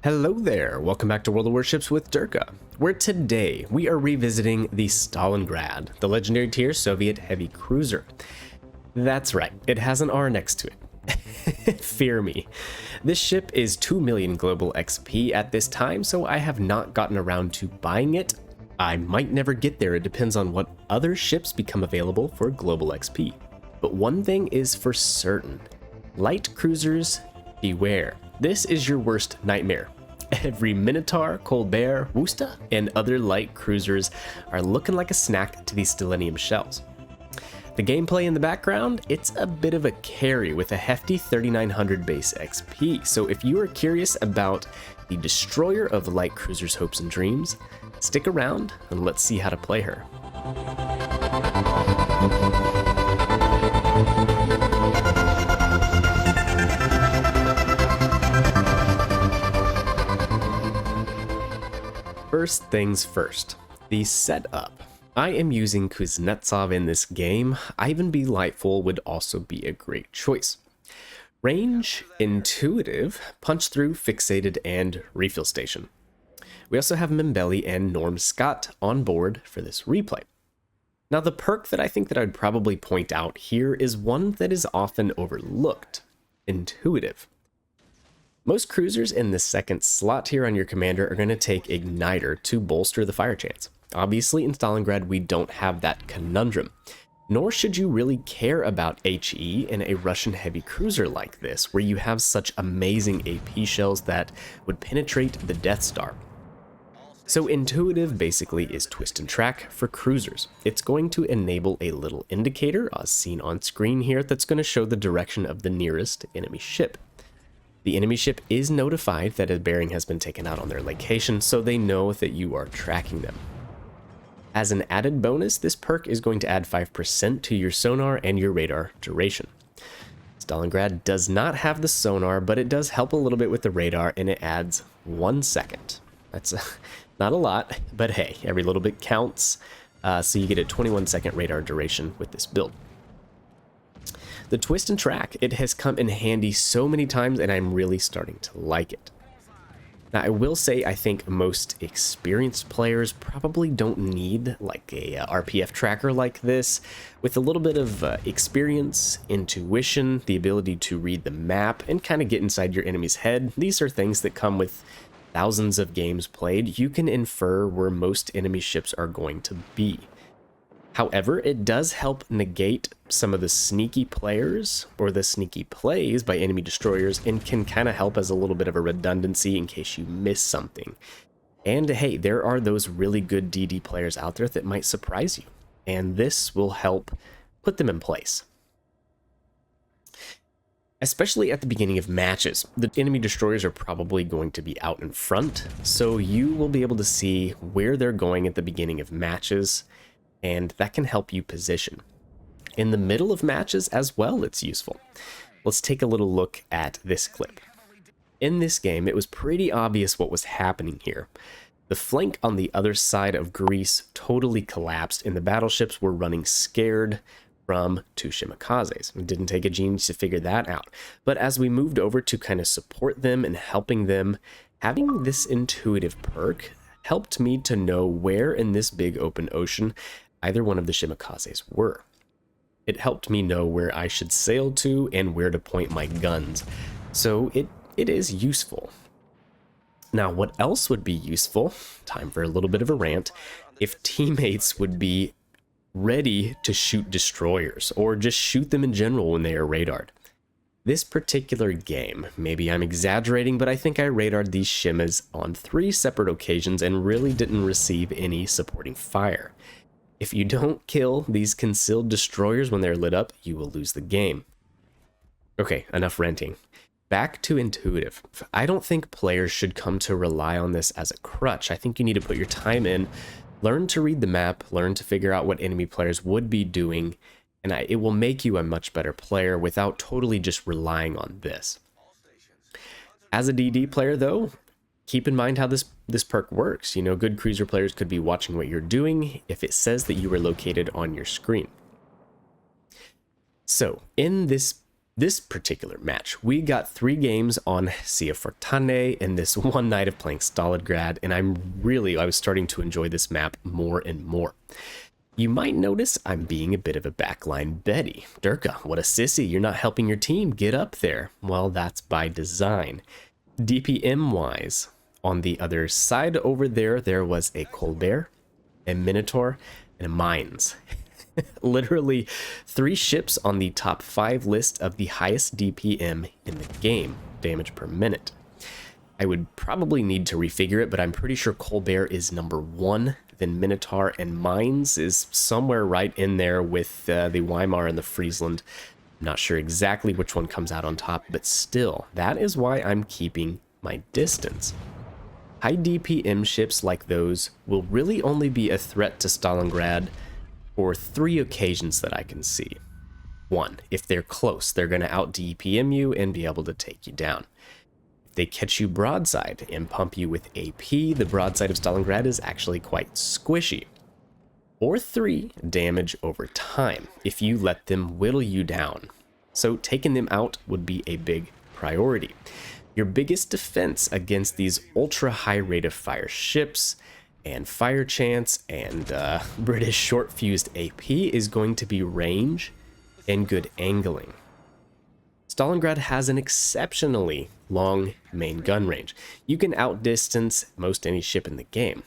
Hello there, welcome back to World of Warships with Derka, where today we are revisiting the Stalingrad, the legendary tier Soviet heavy cruiser. That's right, it has an R next to it. Fear me. This ship is 2 million global XP at this time, so I have not gotten around to buying it. I might never get there, it depends on what other ships become available for global XP. But one thing is for certain, light cruisers, beware. This is your worst nightmare. Every Minotaur, Colbert, Wusta, and other light cruisers are looking like a snack to these Stellinium shells. The gameplay in the background, it's a bit of a carry with a hefty 3900 base XP, so if you are curious about the destroyer of the light cruiser's hopes and dreams, stick around and let's see how to play her. First things first, the setup. I am using Kuznetsov in this game. Ivan B. Lightful would also be a great choice. Range, intuitive, punch through, fixated, and refill station. We also have Mimbelli and Norm Scott on board for this replay. Now the perk that I think that I'd probably point out here is one that is often overlooked, intuitive. Most cruisers in the second slot here on your commander are going to take Igniter to bolster the fire chance. Obviously in Stalingrad we don't have that conundrum, nor should you really care about HE in a Russian heavy cruiser like this, where you have such amazing AP shells that would penetrate the Death Star. So intuitive basically is twist and track for cruisers. It's going to enable a little indicator, as seen on screen here, that's going to show the direction of the nearest enemy ship. The enemy ship is notified that a bearing has been taken out on their location, so they know that you are tracking them. As an added bonus, this perk is going to add 5% to your sonar and your radar duration. Stalingrad does not have the sonar, but it does help a little bit with the radar, and it adds 1 second. That's not a lot, but hey, every little bit counts, so you get a 21-second radar duration with this build. The twist and track, it has come in handy so many times, and I'm really starting to like it. Now, I will say I think most experienced players probably don't need like a RPF tracker like this. With a little bit of experience, intuition, the ability to read the map, and kind of get inside your enemy's head, these are things that come with thousands of games played. You can infer where most enemy ships are going to be. However, it does help negate some of the sneaky players or the sneaky plays by enemy destroyers, and can kind of help as a little bit of a redundancy in case you miss something. And hey, there are those really good DD players out there that might surprise you, and this will help put them in place. Especially at the beginning of matches, the enemy destroyers are probably going to be out in front, so you will be able to see where they're going at the beginning of matches, and that can help you position. In the middle of matches as well, it's useful. Let's take a little look at this clip. In this game, it was pretty obvious what was happening here. The flank on the other side of Greece totally collapsed, and the battleships were running scared from two shimikazes. It didn't take a genius to figure that out. But as we moved over to kind of support them and helping them, having this intuitive perk helped me to know where in this big open ocean either one of the shimikazes were. It helped me know where I should sail to and where to point my guns. So it is useful. Now, what else would be useful, time for a little bit of a rant, if teammates would be ready to shoot destroyers, or just shoot them in general when they are radared. This particular game, maybe I'm exaggerating, but I think I radared these shimas on 3 separate occasions and really didn't receive any supporting fire. If you don't kill these concealed destroyers when they're lit up, you will lose the game. Okay, enough ranting. Back to intuitive. I don't think players should come to rely on this as a crutch. I think you need to put your time in, learn to read the map, learn to figure out what enemy players would be doing, and it will make you a much better player without totally just relying on this. As a DD player though, keep in mind how this perk works. You know, good cruiser players could be watching what you're doing if it says that you are located on your screen. So in this This particular match, we got 3 games on Sea of Fortune in this one night of playing Stalingrad, and I was starting to enjoy this map more and more. You might notice I'm being a bit of a backline Betty. Derka, what a sissy, you're not helping your team, get up there. Well, that's by design. DPM-wise, on the other side over there, there was a Colbert, a Minotaur, and a Mines. Literally 3 ships on the top 5 list of the highest DPM in the game, damage per minute. I would probably need to refigure it, but I'm pretty sure Colbert is number 1, then Minotaur, and Mines is somewhere right in there with the Weimar and the Friesland. I'm not sure exactly which one comes out on top, but still, that is why I'm keeping my distance. High DPM ships like those will really only be a threat to Stalingrad for 3 occasions that I can see. 1, if they're close, they're going to out DPM you and be able to take you down. If they catch you broadside and pump you with AP, the broadside of Stalingrad is actually quite squishy. Or 3, damage over time, if you let them whittle you down. So taking them out would be a big priority. Your biggest defense against these ultra high rate of fire ships and fire chance and British short fused AP is going to be range and good angling. Stalingrad has an exceptionally long main gun range. You can outdistance most any ship in the game.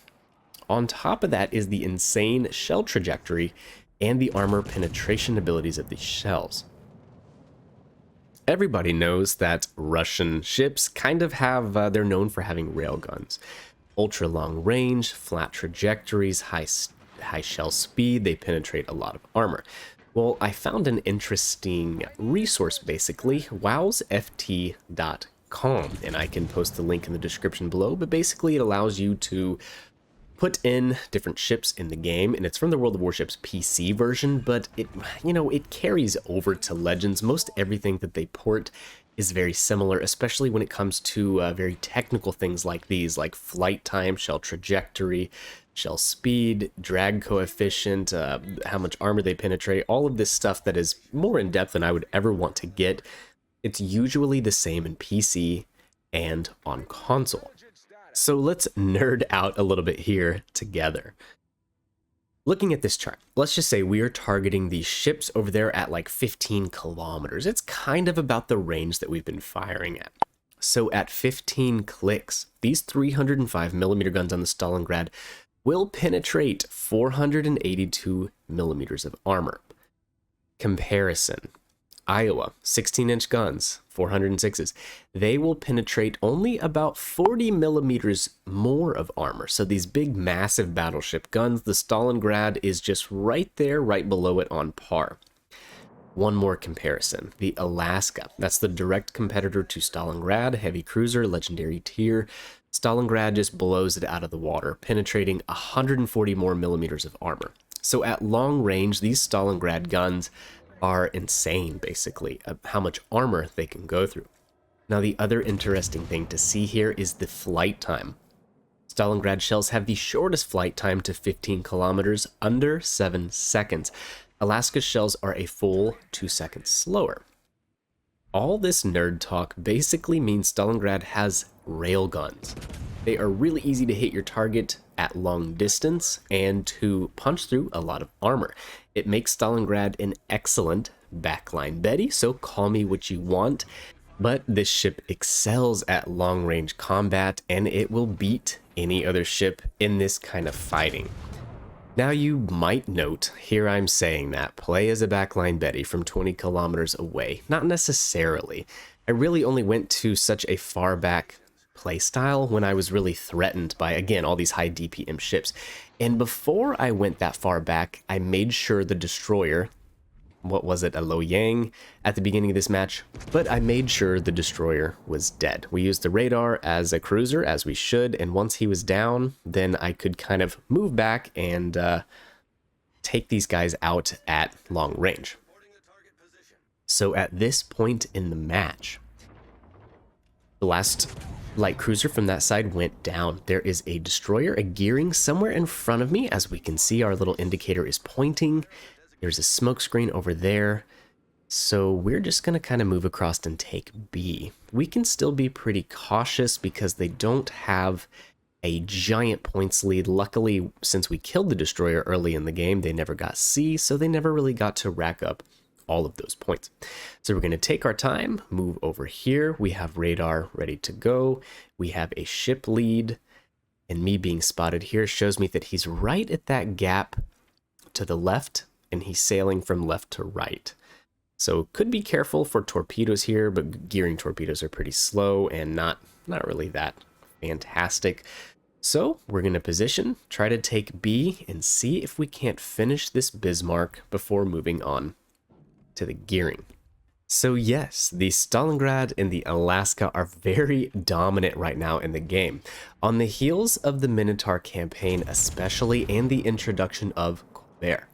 On top of that is the insane shell trajectory and the armor penetration abilities of these shells. Everybody knows that Russian ships kind of have, they're known for having railguns. Ultra long range, flat trajectories, high shell speed, they penetrate a lot of armor. Well, I found an interesting resource basically, wowsft.com, and I can post the link in the description below, but basically it allows you to put in different ships in the game, and it's from the World of Warships PC version, but it carries over to Legends. Most everything that they port is very similar, especially when it comes to very technical things like these, like flight time, shell trajectory, shell speed, drag coefficient, how much armor they penetrate, all of this stuff that is more in depth than I would ever want to get. It's usually the same in PC and on console. So let's nerd out a little bit here together. Looking at this chart, let's just say we are targeting these ships over there at like 15 kilometers. It's kind of about the range that we've been firing at. So at 15 clicks, these 305mm guns on the Stalingrad will penetrate 482 millimeters of armor. Comparison. Iowa, 16-inch guns, 406s. They will penetrate only about 40 millimeters more of armor. So these big, massive battleship guns, the Stalingrad is just right there, right below it on par. One more comparison, the Alaska. That's the direct competitor to Stalingrad, heavy cruiser, legendary tier. Stalingrad just blows it out of the water, penetrating 140 more millimeters of armor. So at long range, these Stalingrad guns are insane, basically, how much armor they can go through. Now, the other interesting thing to see here is the flight time. Stalingrad shells have the shortest flight time to 15 kilometers, under 7 seconds. Alaska shells are a full 2 seconds slower. All this nerd talk basically means Stalingrad has railguns. They are really easy to hit your target at long distance and to punch through a lot of armor. It makes Stalingrad an excellent backline Betty, so call me what you want, but this ship excels at long range combat and it will beat any other ship in this kind of fighting. Now you might note, here I'm saying that, play as a backline Betty from 20 kilometers away. Not necessarily. I really only went to such a far back playstyle when I was really threatened by, again, all these high DPM ships. And before I went that far back, I made sure the destroyer, what was it, a Lo Yang at the beginning of this match, but I made sure the destroyer was dead. We used the radar as a cruiser, as we should, and once he was down, then I could kind of move back and take these guys out at long range. So at this point in the match, the last light cruiser from that side went down. There is a destroyer, a gearing somewhere in front of me. As we can see, our little indicator is pointing. There's a smoke screen over there. So we're just going to kind of move across and take B. We can still be pretty cautious because they don't have a giant points lead. Luckily, since we killed the destroyer early in the game, they never got C, so they never really got to rack up all of those points. So we're going to take our time, move over here. We have radar ready to go. We have a ship lead, and me being spotted here shows me that he's right at that gap to the left, and he's sailing from left to right. So could be careful for torpedoes here, but gearing torpedoes are pretty slow and not really that fantastic. So we're going to position, try to take B, and see if we can't finish this Bismarck before moving on to the gearing. So yes, the Stalingrad and the Alaska are very dominant right now in the game. On the heels of the Minotaur campaign especially, and the introduction of Colbert.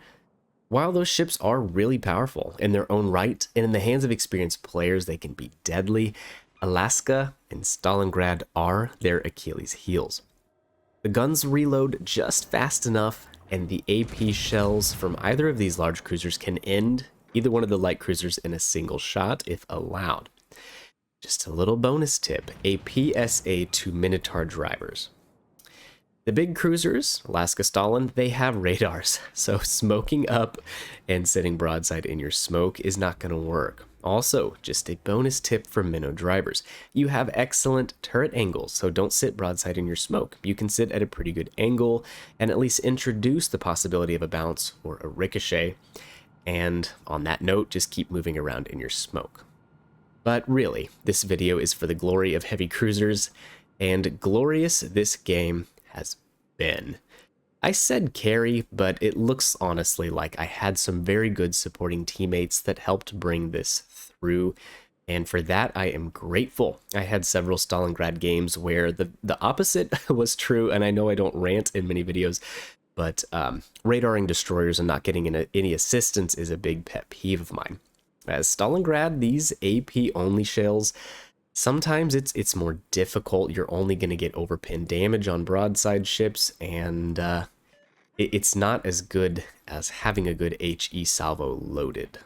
While those ships are really powerful in their own right, and in the hands of experienced players they can be deadly, Alaska and Stalingrad are their Achilles heels. The guns reload just fast enough, and the AP shells from either of these large cruisers can end either one of the light cruisers in a single shot if allowed. Just a little bonus tip, a PSA to Minotaur drivers. The big cruisers, Alaska, Stalin, they have radars, so smoking up and sitting broadside in your smoke is not going to work. Also, just a bonus tip for Minnow drivers. You have excellent turret angles, so don't sit broadside in your smoke. You can sit at a pretty good angle and at least introduce the possibility of a bounce or a ricochet. And on that note, just keep moving around in your smoke. But really, this video is for the glory of heavy cruisers, and glorious this game has been. I said carry, but it looks honestly like I had some very good supporting teammates that helped bring this through, and for that I am grateful. I had several Stalingrad games where the opposite was true, and I know I don't rant in many videos, but radaring destroyers and not getting any assistance is a big pet peeve of mine. As Stalingrad, these AP only shells, sometimes it's more difficult. You're only going to get overpin damage on broadside ships, and it's not as good as having a good HE salvo loaded.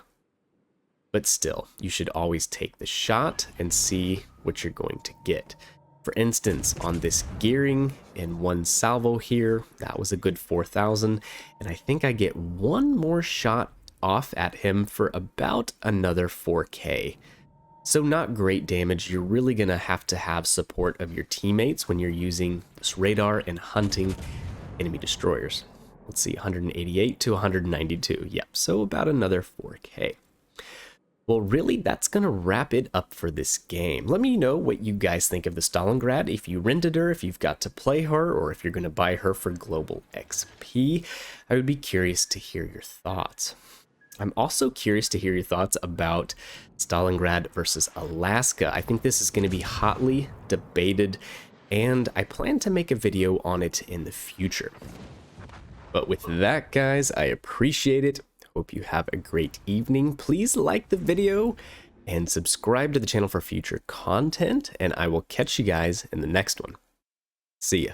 But still, you should always take the shot and see what you're going to get. For instance, on this gearing in one salvo here, that was a good 4,000, and I think I get one more shot off at him for about another 4K. So not great damage. You're really going to have support of your teammates when you're using this radar and hunting enemy destroyers. Let's see, 188 to 192. Yep, so about another 4K. Well, really, that's going to wrap it up for this game. Let me know what you guys think of the Stalingrad, if you rented her, if you've got to play her, or if you're going to buy her for global XP. I would be curious to hear your thoughts. I'm also curious to hear your thoughts about Stalingrad versus Alaska. I think this is going to be hotly debated, and I plan to make a video on it in the future. But with that, guys, I appreciate it. Hope you have a great evening. Please like the video and subscribe to the channel for future content, and I will catch you guys in the next one. See ya.